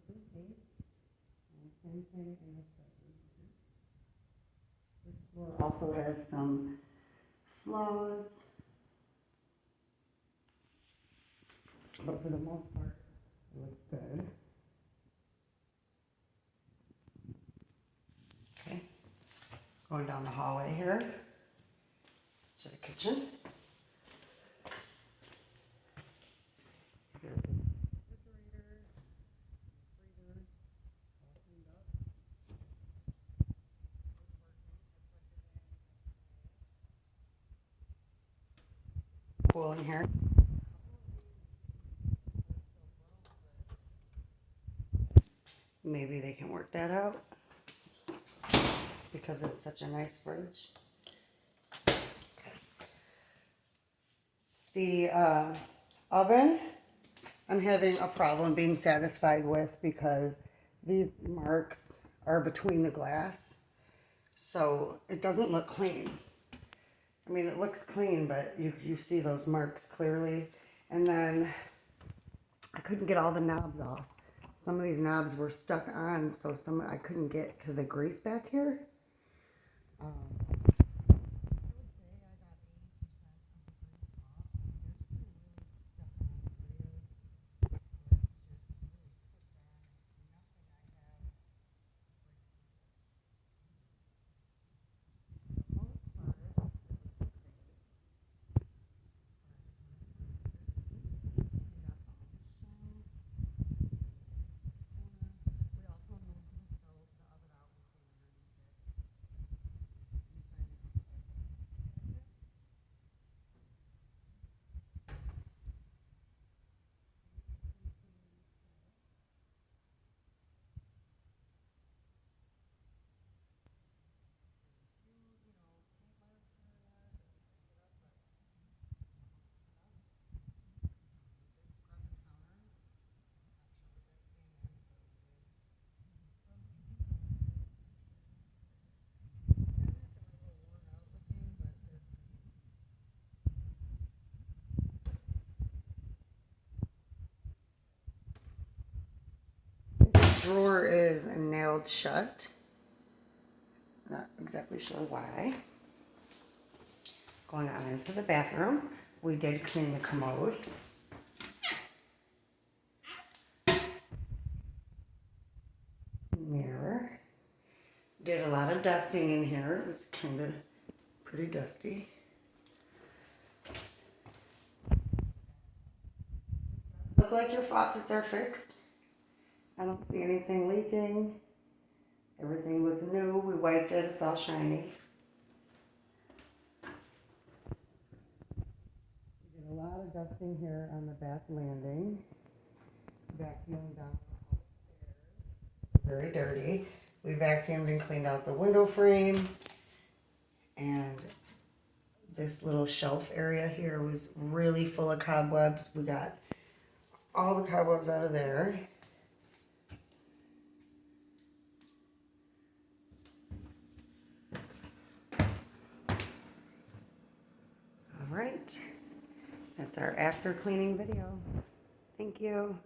And same thing in this bedroom. This floor also has some flaws, but for the most part, it looks good. Okay, going down the hallway here to the kitchen. Here's the refrigerator, freezer, all cleaned up. Cool in here. Maybe they can work that out because it's such a nice fridge. The oven, I'm having a problem being satisfied with because these marks are between the glass, so it doesn't look clean. I mean, it looks clean, but you see those marks clearly. And then I couldn't get all the knobs off. Some of these knobs were stuck on, so I couldn't get to the grease back here. Drawer is nailed shut. Not exactly sure why. Going on into the bathroom, we did clean the commode. Mirror. Did a lot of dusting in here. It was kind of pretty dusty. Look like your faucets are fixed. I don't see anything leaking. Everything looks new. We wiped it. It's all shiny. We did a lot of dusting here on the back landing. Vacuumed down the stairs. Very dirty. We vacuumed and cleaned out the window frame. And this little shelf area here was really full of cobwebs. We got all the cobwebs out of there. All right, that's our after cleaning video. Thank you.